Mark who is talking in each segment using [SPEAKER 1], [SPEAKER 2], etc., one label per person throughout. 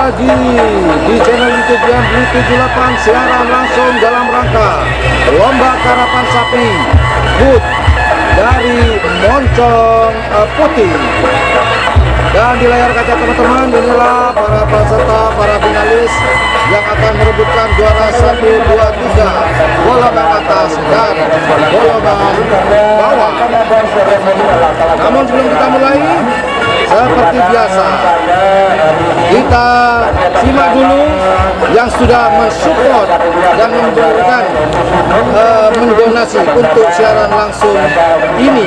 [SPEAKER 1] lagi di channel YouTube yang Blue 78 siaran langsung dalam rangka lomba karapan sapi HUT dari Moncong Putih. Dan di layar kaca teman-teman, inilah para peserta, para finalis yang akan merebutkan juara 1, 2, 3 golongan atas dan golongan bawah. Namun sebelum kita mulai, seperti biasa, kita simak dulu yang sudah mensupport dan memberikan mendonasi untuk siaran langsung ini.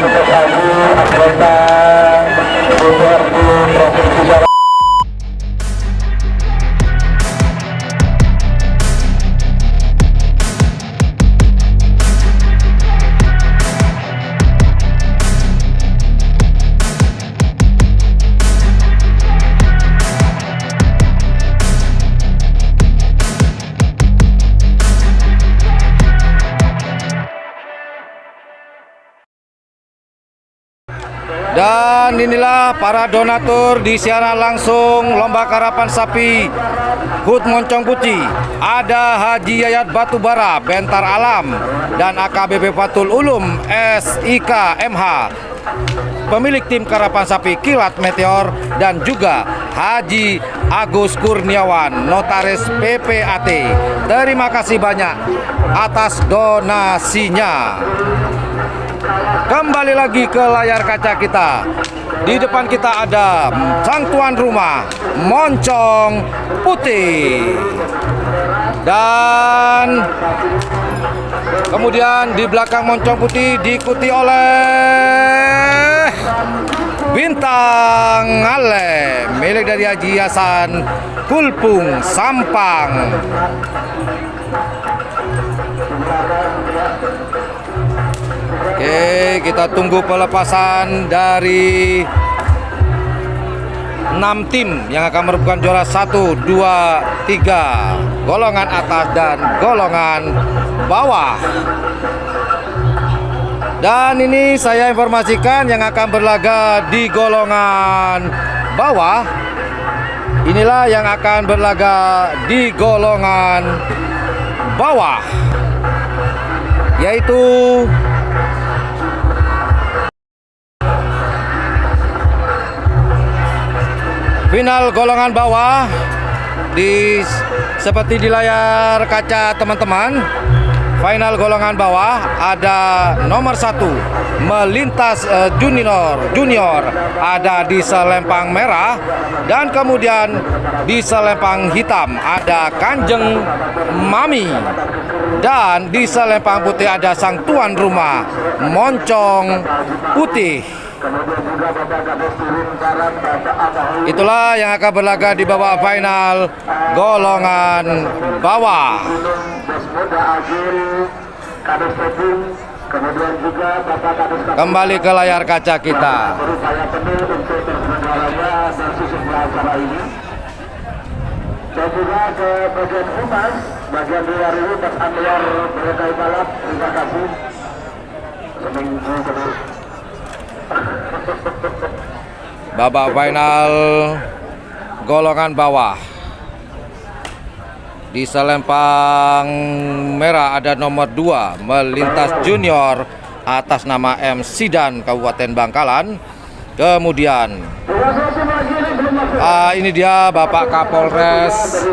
[SPEAKER 1] Dan inilah para donatur di siaran langsung lomba karapan sapi HUT Moncong Putih. Ada Haji Yayat Batubara Bentar Alam dan AKBP Fatul Ulum SIK MH, pemilik tim karapan sapi Kilat Meteor, dan juga Haji Agus Kurniawan, notaris PPAT. Terima kasih banyak atas donasinya. Kembali lagi ke layar kaca kita. Di depan kita ada sang tuan rumah Moncong Putih. Dan kemudian di belakang Moncong Putih diikuti oleh Bintang Ale, milik dari Haji Hasan Kulpung Sampang. Oke, kita tunggu pelepasan dari 6 tim yang akan merebutkan juara 1, 2, 3 golongan atas dan golongan bawah. Dan ini saya informasikan yang akan berlaga di golongan bawah. Inilah yang akan berlaga di golongan bawah, yaitu final golongan bawah. Seperti di layar kaca teman-teman, final golongan bawah ada nomor 1 Melintas Junior ada di selempang merah, dan kemudian di selempang hitam ada Kanjeng Mami, dan di selempang putih ada sang tuan rumah Moncong Putih. Itulah yang akan berlaga di babak final golongan bawah. Kembali ke layar kaca kita.
[SPEAKER 2] Dan juga ke bagian humas, bagian luar ini Mas Anwar Berkai Balap, terima kasih.
[SPEAKER 1] Babak final golongan bawah. Di selempang merah ada nomor 2 Melintas Junior atas nama M. Sidan Kabupaten Bangkalan. Kemudian ini dia Bapak Kapolres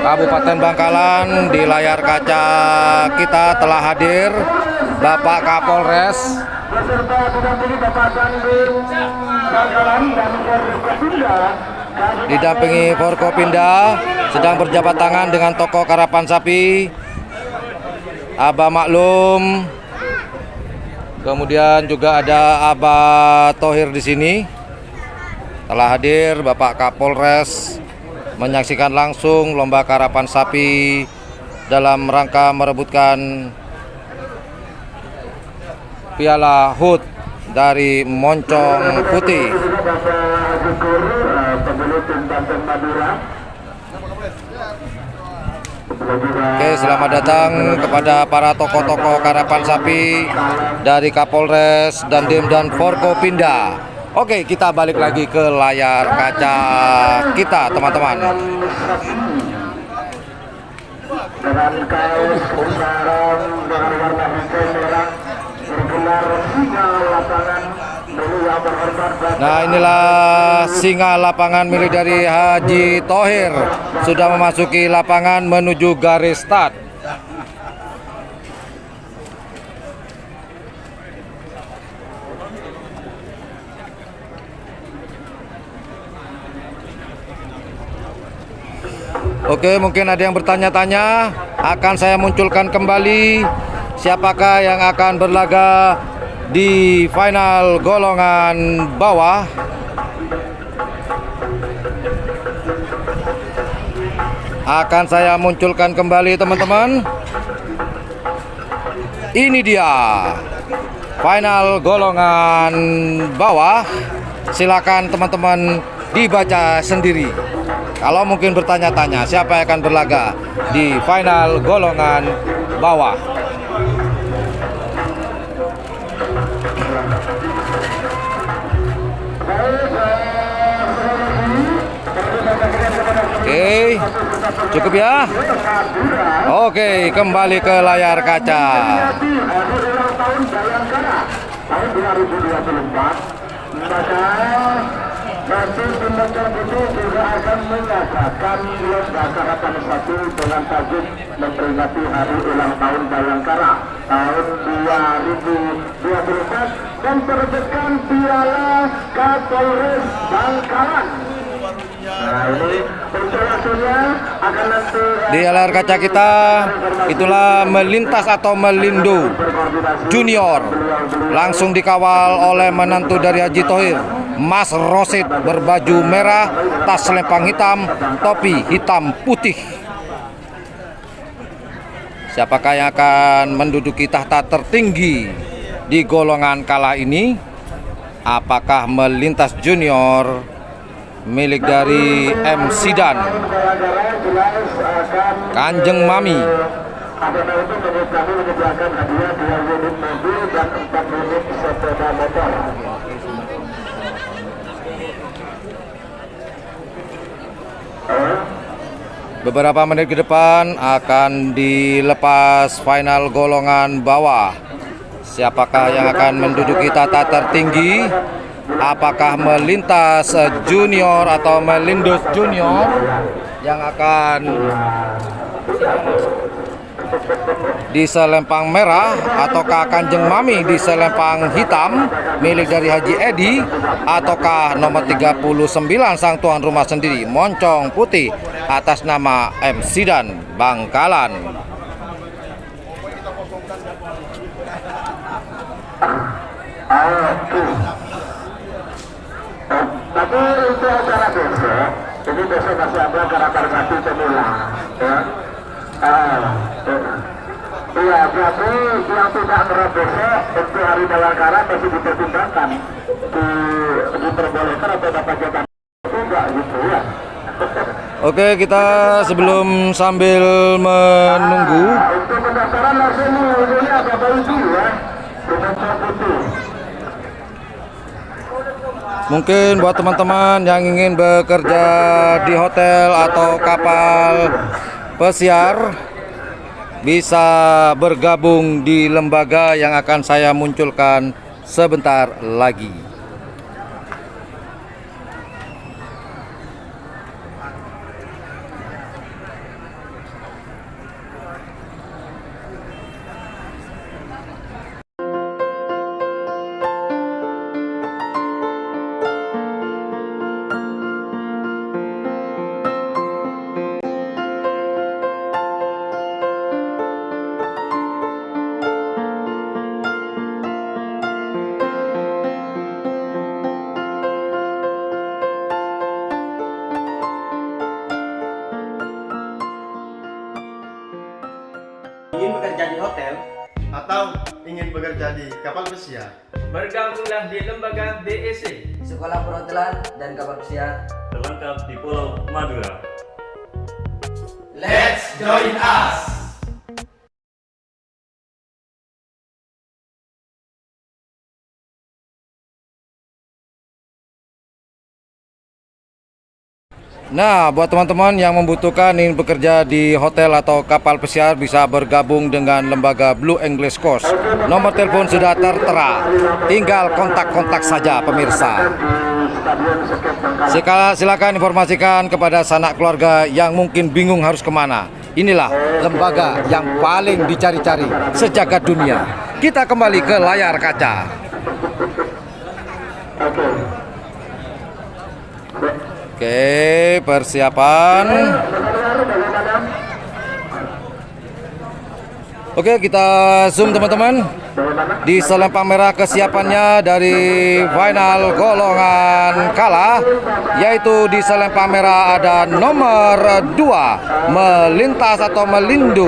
[SPEAKER 1] Kabupaten Bangkalan. Di layar kaca kita telah hadir Bapak Kapolres didampingi Forkopinda, sedang berjabat tangan dengan tokoh karapan sapi Abah Maklum. Kemudian juga ada Abah Tohir di sini. Telah hadir Bapak Kapolres menyaksikan langsung lomba karapan sapi dalam rangka merebutkan Piala HUT dari Moncong Putih. Oke, selamat datang kepada para tokoh-tokoh karapan sapi dari Kapolres, Dandim dan Forkopinda. Oke, kita balik lagi ke layar kaca kita, teman-teman.
[SPEAKER 2] Dengan kaos sarung dengan warna hijau merah bergelar singa lapangan beliau berhormat.
[SPEAKER 1] Nah, inilah singa lapangan milik dari Haji Thohir sudah memasuki lapangan menuju garis start. Oke, mungkin ada yang bertanya-tanya. Akan saya munculkan kembali siapakah yang akan berlaga di final golongan bawah. Akan saya munculkan kembali, teman-teman. Ini dia final golongan bawah. Silakan teman-teman dibaca sendiri. Kalau mungkin bertanya-tanya siapa yang akan berlaga di final golongan bawah. Oke, cukup ya. Oke, kembali ke layar kaca.
[SPEAKER 2] Tahun 2024, maka nanti Pembangunan itu juga akan mengadakan lomba karapan satu dengan tajuk memperingati hari ulang tahun Bayangkara tahun 2024 dan perebutkan piala Kapolres Bangkalan. Nah, ini penjelasannya akan nanti
[SPEAKER 1] Di layar kaca kita itulah melintas atau melindo junior, langsung dikawal oleh menantu dari Haji Thohir, Mas Rosid, berbaju merah, tas selempang hitam, topi hitam putih. Siapakah yang akan menduduki tahta tertinggi di golongan kala ini? Apakah melintas junior milik dari M. Sidan, Kanjeng Mami,
[SPEAKER 2] Adana itu menyediakan hadiah 2 unit mobil dan 4 unit sepeda motor.
[SPEAKER 1] beberapa menit ke depan akan dilepas final golongan bawah. Siapakah yang akan menduduki tahta tertinggi? Apakah melintas junior atau melindus junior yang akan di selempang merah, ataukah Kanjeng Mami di selempang hitam milik dari Haji Edi, ataukah nomor 39 sang tuan rumah sendiri moncong putih atas nama M. Sidan Bangkalan.
[SPEAKER 2] Tapi untuk acara besok, ini besok masih ada karakter satu semula, ya. Iya, berarti yang tidak merah besok untuk hari Bayangkara masih dipertimbangkan, diperbolehkan atau dapat jatah enggak gitu ya.
[SPEAKER 1] Oke, kita sebelum sambil menunggu,
[SPEAKER 2] Untuk pendaftaran langsung ini Bapak Ibu ya, dengan putih.
[SPEAKER 1] mungkin buat teman-teman yang ingin bekerja di hotel atau kapal pesiar bisa bergabung di lembaga yang akan saya munculkan sebentar lagi.
[SPEAKER 3] Ingin bekerja di hotel
[SPEAKER 4] atau ingin bekerja di kapal pesiar,
[SPEAKER 3] bergabunglah di lembaga DEC,
[SPEAKER 5] Sekolah Perhotelan dan Kapal Pesiar
[SPEAKER 6] terlengkap di Pulau Madura.
[SPEAKER 3] Let's join us.
[SPEAKER 1] Nah, buat teman-teman yang membutuhkan ingin bekerja di hotel atau kapal pesiar bisa bergabung dengan lembaga Blue English Course. Nomor telepon sudah tertera, tinggal kontak-kontak saja pemirsa. Silakan informasikan kepada sanak keluarga yang mungkin bingung harus kemana. Inilah lembaga yang paling dicari-cari sejagat dunia. Kita kembali ke layar kaca. Oke, persiapan. Oke, kita zoom teman-teman. Di selempang merah kesiapannya dari final golongan kalah, yaitu di selempang merah ada nomor 2 Melintas atau Melindu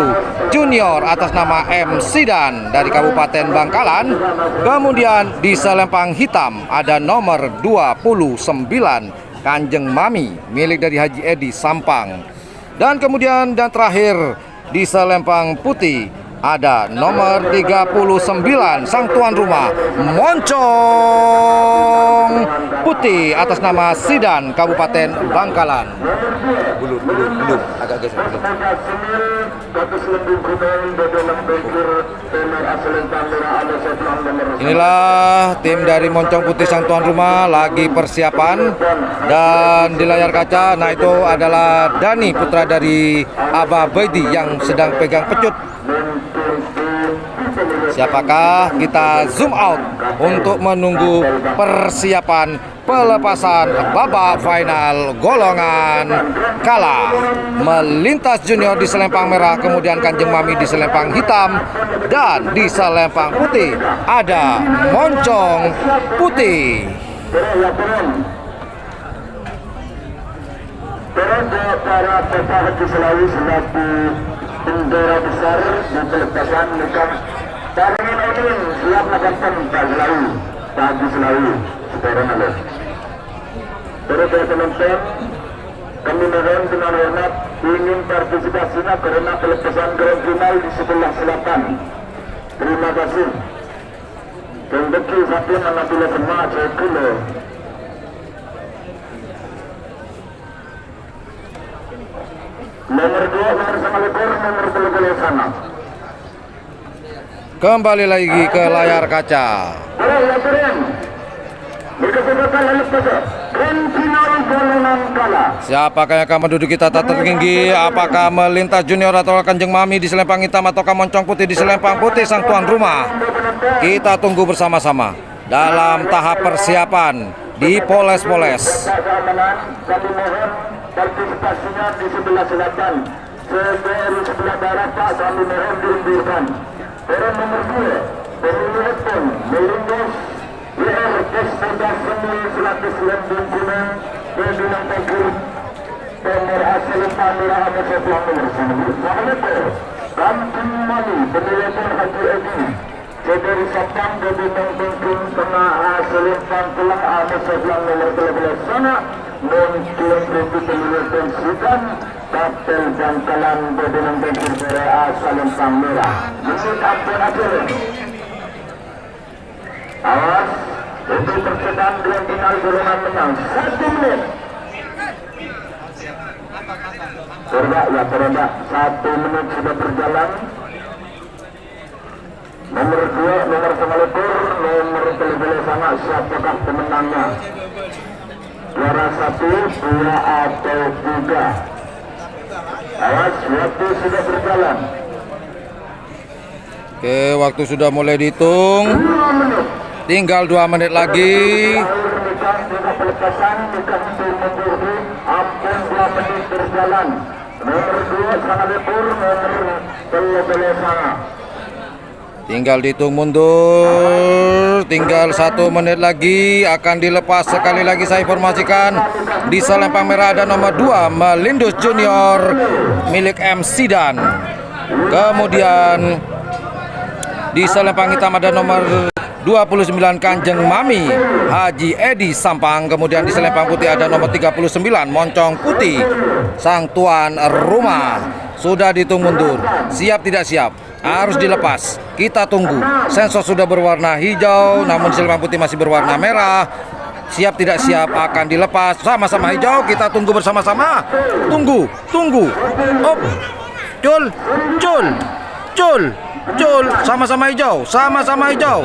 [SPEAKER 1] Junior atas nama M. Sidan dari Kabupaten Bangkalan. Kemudian di selempang hitam ada nomor 29 Kanjeng Mami milik dari Haji Edi Sampang. Dan kemudian dan terakhir di selempang putih ada nomor 39 sang tuan rumah Moncong Putih atas nama Sidan Kabupaten Bangkalan. Belum agak geser. Inilah tim dari Moncong Putih sang tuan rumah lagi persiapan, dan di layar kaca nah itu adalah Dani putra dari Abah Baidi yang sedang pegang pecut. Siapakah? Kita zoom out untuk menunggu persiapan pelepasan babak final golongan kalah. Melintas Junior di selempang merah, kemudian Kanjeng Mami di selempang hitam, dan di selempang putih ada Moncong Putih.
[SPEAKER 2] Para peserta Selawi selaku bendera besar di pelepasan nikah Darmin Emin siap melakukan bagi Selawi sekarang ada. Terus teman-teman, kami mohon dengan hormat ingin partisipasinya karena pelepasan grand final di sebelah selatan. Terima kasih. Kembali satu mengambil semua cekulo. Nomor 2 nomor sama lekor nomor telu sana.
[SPEAKER 1] Kembali lagi ke layar kaca. Siapakah yang akan menduduki tata tertinggi? Apakah Melintas Junior atau Kanjeng Mami di selempang hitam, ataukah Moncong Putih di selempang putih sang tuan rumah? Kita tunggu bersama-sama dalam tahap persiapan di poles-poles.
[SPEAKER 2] Partisipasinya di sebelah selatan, dari sebelah barat Pak kami mohon diundur. Orang nomor 2 pemilih pun Melindas WRS Sedas Semul selaku selembung kuning Bendunang Tegur pemerhasil Pamira Amat Sebelah nomor 1. Kanjeng Mami pemilih pun Haji Edi Sedari Sabang Bendunang Tegur tengah hasil Pangkulang Amat Sebelah nomor 13 sana. Muncul berikut pemilih pensikan Kapten Bangkalan Bendunang Tegur Berea Selempang Merah. Menit ampun akhir. Awas untuk percobaan grand final golongan menang 1 menit. Coba 1 menit sudah berjalan. Nomor 2 nomor Semalipur nomor telu sama siapakah pemenangnya? Juara 1, 2 atau 3. Awas, waktu sudah berjalan.
[SPEAKER 1] Oke, waktu sudah mulai dihitung.
[SPEAKER 2] 2 menit.
[SPEAKER 1] Tinggal 2 menit lagi.
[SPEAKER 2] Pelepasan nikah mundur ampun 2 menit berjalan. Nomor 2 Semalipur nomor telu sana.
[SPEAKER 1] Tinggal dihitung mundur. Tinggal 1 menit lagi akan dilepas. Sekali lagi saya informasikan di selempang merah ada nomor 2 Melindus Junior milik M. Sidan. Kemudian di selempang hitam ada nomor 29 Kanjeng Mami Haji Edi Sampang. Kemudian di selempang putih ada nomor 39 Moncong Putih sang tuan rumah. Sudah dihitung mundur. Siap tidak siap? Harus dilepas. Kita tunggu. Sensor sudah berwarna hijau, namun selempang putih masih berwarna merah. siap tidak siap akan dilepas. Sama-sama hijau, kita tunggu bersama-sama. Tunggu. Op. Cul. Sama-sama hijau. Sama-sama hijau.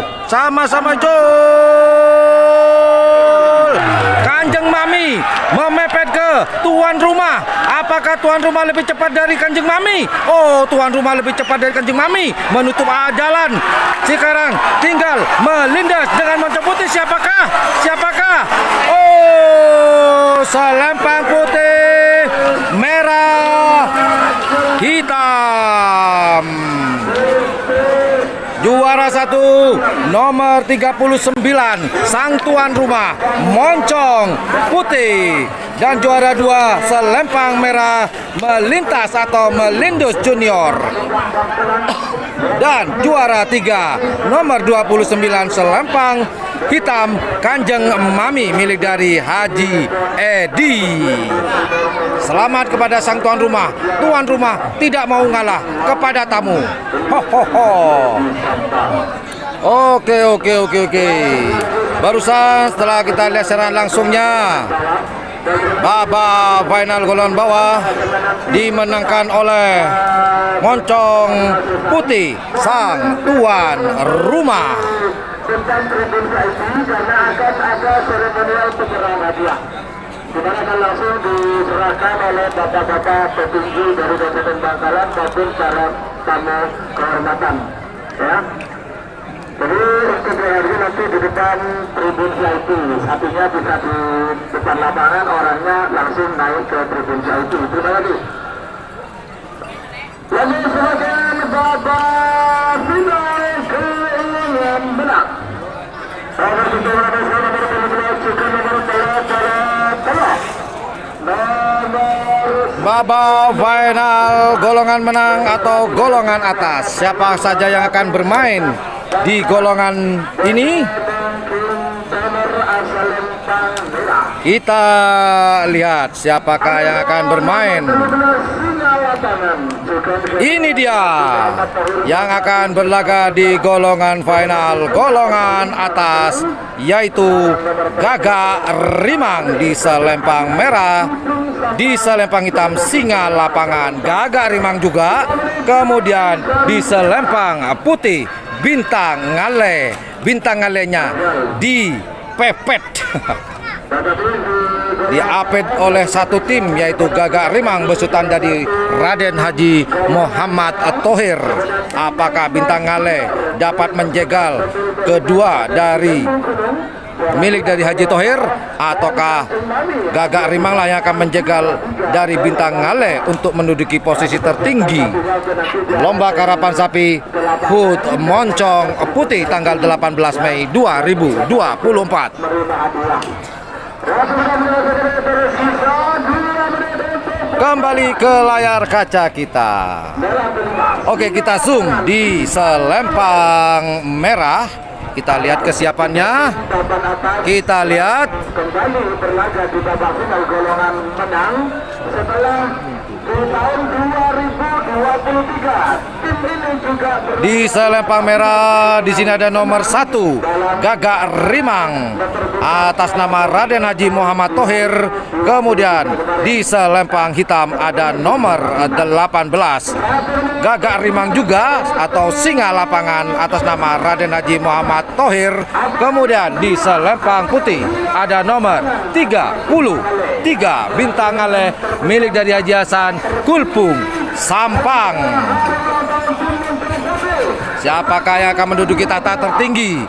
[SPEAKER 1] Kanjeng Mami memepet ke tuan rumah. Apakah tuan rumah lebih cepat dari Kanjeng Mami? Oh, tuan rumah lebih cepat dari Kanjeng Mami. Menutup jalan. Sekarang tinggal melindas dengan moncong putih. Siapakah? Oh, selempang putih, merah, hitam. Juara 1 nomor 39 sang tuan rumah moncong putih, dan juara 2 selempang merah melintas atau melindus junior, dan juara 3 nomor 29 selempang hitam Kanjeng Mami milik dari Haji Edi. Selamat kepada sang tuan rumah. Tuan rumah tidak mau ngalah kepada tamu. Oke. Barusan setelah kita lihat secara langsungnya, babak final golongan bawah dimenangkan oleh moncong putih sang tuan rumah.
[SPEAKER 2] Tentang tribun VIP karena akan ada seremonial penyerahan hadiah, di mana akan langsung diserahkan oleh bapak-bapak petinggi dari Kabupaten Bangkalan maupun para tamu kehormatan. Ya. Jadi untuk hari nanti di depan tribun VIP, artinya bisa di depan lapangan orangnya langsung naik ke tribun VIP. Terima kasih. Lalu silakan babak final keinginan menang.
[SPEAKER 1] Babak final golongan menang atau golongan atas. Siapa saja yang akan bermain di golongan ini? Kita lihat siapakah yang akan bermain. Ini dia yang akan berlaga di golongan final golongan atas, yaitu Gagak Rimang di selempang merah, di selempang hitam singa lapangan Gagak Rimang juga. Kemudian di selempang putih Bintang Ngale. Bintang Ngalenya dipepet diapit oleh satu tim, yaitu Gagak Rimang besutan dari Raden Haji Muhammad Thohir. Apakah Bintang Ngale dapat menjegal kedua dari milik dari Haji Thohir, ataukah Gagak Rimang lah yang akan menjegal dari Bintang Ngale untuk menduduki posisi tertinggi lomba karapan sapi HUT Moncong Putih tanggal 18 Mei 2024. Kembali ke layar kaca kita. Oke, kita zoom di selempang merah. Kita lihat kesiapannya. Kita lihat
[SPEAKER 2] kembali berlaga di babak final golongan menang setelah di tahun 2023. Tim ini juga
[SPEAKER 1] di selempang merah. Di sini ada nomor 1 Gagak Rimang atas nama Raden Haji Muhammad Thohir. Kemudian di selempang hitam ada nomor 18 Gagak Rimang juga atau singa lapangan atas nama Raden Haji Muhammad Thohir. Kemudian di selempang putih ada nomor 33 Bintang Ngale milik dari Haji Hasan Kulpung Sampang. Siapakah yang akan menduduki tahta tertinggi,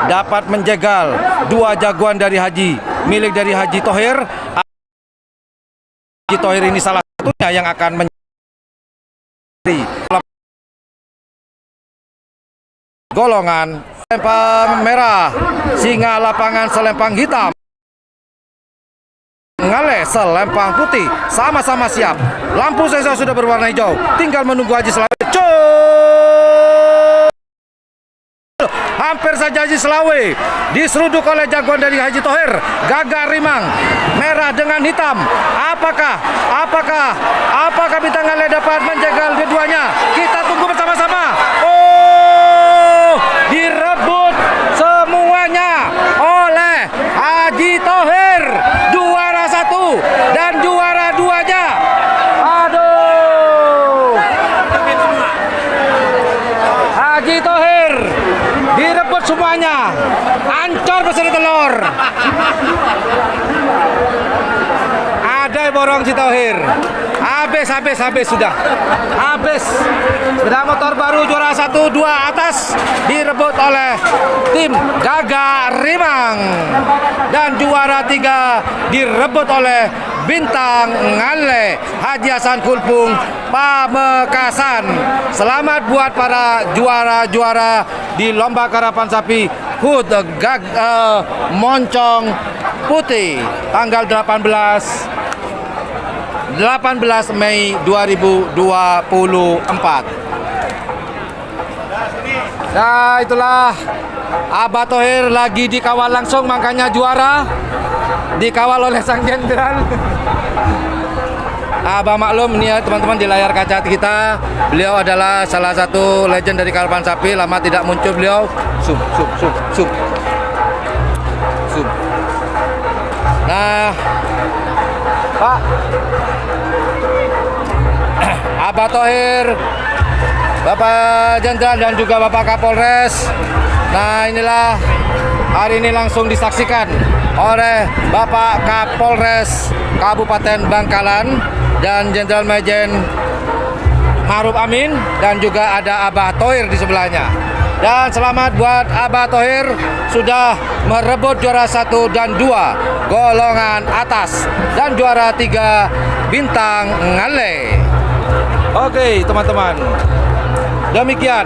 [SPEAKER 1] dapat menjegal dua jagoan dari Haji milik dari Haji Thohir? Haji Thohir ini salah satunya yang akan menjadi golongan selempang merah, singa lapangan selempang hitam, Ngale selempang putih, sama-sama siap. Lampu sensor sudah berwarna hijau, tinggal menunggu Haji Slawe. Hampir saja Haji Slawe diseruduk oleh jagoan dari Haji Thohir, Gagak Rimang, merah dengan hitam. Apakah Bintang Ngale dapat menjegal keduanya? Kita tunggu bersama-sama. Oh, direbut semuanya oleh Haji seri telur. Ada borong si Tohir. Habis sudah. Habis. Sudah motor baru juara 1 2 atas direbut oleh tim Gaga Rimang. Dan juara 3 direbut oleh Bintang Ngale Haji Hasan Kulpung Pamekasan. Selamat buat para juara-juara di lomba karapan sapi HUT Moncong Putih tanggal 18 Mei 2024. Nah, itulah Abah Thohir lagi dikawal langsung, makanya juara. Dikawal oleh sang jenderal. Abah maklum nih ya teman-teman, di layar kaca kita, beliau adalah salah satu legend dari karapan sapi. Lama tidak muncul beliau. Sub. Nah, Pak Abah Thohir, Bapak Jenderal dan juga Bapak Kapolres. Nah, inilah hari ini langsung disaksikan oleh Bapak Kapolres Kabupaten Bangkalan dan Jenderal Majen Ma'ruf Amin, dan juga ada Abah Thohir di sebelahnya. Dan selamat buat Abah Thohir sudah merebut juara 1 dan 2 golongan atas dan juara 3 Bintang Ngale. Oke teman-teman, demikian.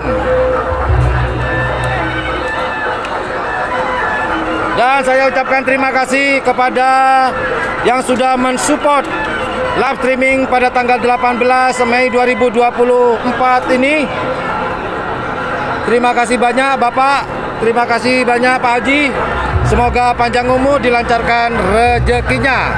[SPEAKER 1] Dan saya ucapkan terima kasih kepada yang sudah mensupport live streaming pada tanggal 18 Mei 2024 ini. Terima kasih banyak Bapak, terima kasih banyak Pak Haji. Semoga panjang umur, dilancarkan rezekinya.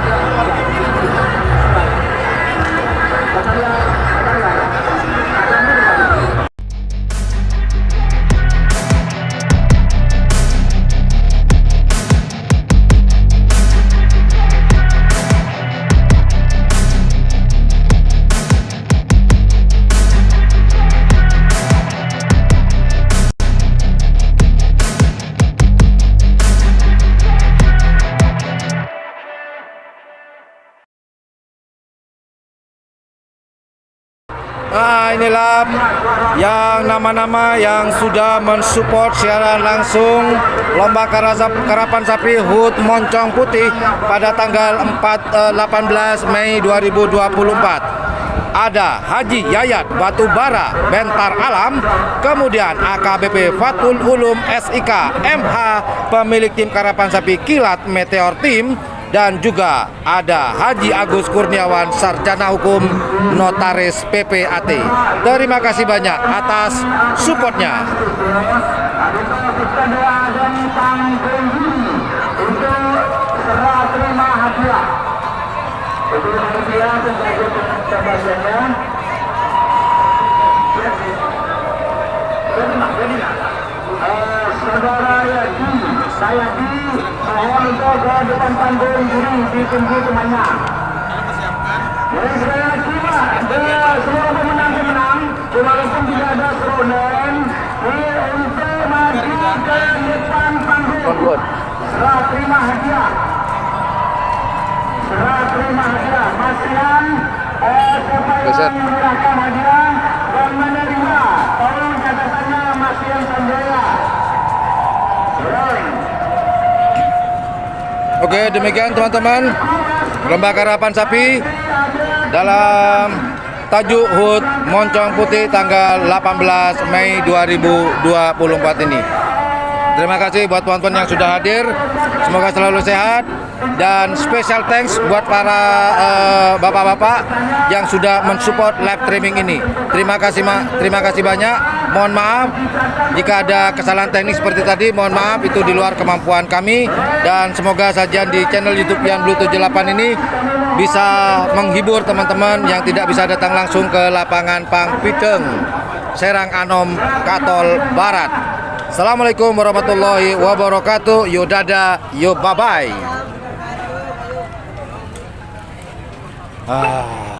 [SPEAKER 1] Nah, inilah yang nama-nama yang sudah mensupport secara langsung lomba karapan sapi HUT Moncong Putih pada tanggal 18 Mei 2024. Ada Haji Yayat Batubara Bentar Alam, kemudian AKBP Fatul Ulum SIK MH pemilik tim karapan sapi Kilat Meteor Team, dan juga ada Haji Agus Kurniawan Sarjana Hukum Notaris PPAT. Terima kasih banyak atas supportnya.
[SPEAKER 2] Saudara Yadi, saya mohon untuk ke depan panggung diri ditunggu temannya. Jadi sekali lagi Pak, seluruh pemenang walaupun tidak ada seronen, untuk maju ke depan panggung. Serah terima hadiah. Masihan siapa yang menyerahkan hadiah dan menerima, tolong catatannya Masihan Sanjaya.
[SPEAKER 1] Oke, demikian teman-teman, lomba karapan sapi dalam tajuk HUT Moncong Putih tanggal 18 Mei 2024 ini. Terima kasih buat teman-teman yang sudah hadir. Semoga selalu sehat, dan special thanks buat para bapak-bapak yang sudah mensupport live streaming ini. Terima kasih banyak. Mohon maaf jika ada kesalahan teknis seperti tadi. Mohon maaf, itu di luar kemampuan kami. Dan semoga sajian di channel YouTube Pian Blue 78 ini bisa menghibur teman-teman yang tidak bisa datang langsung ke lapangan Pangpiteng, Serang Anom, Katol Barat. Assalamualaikum warahmatullahi wabarakatuh. Yo dada, yo bye bye.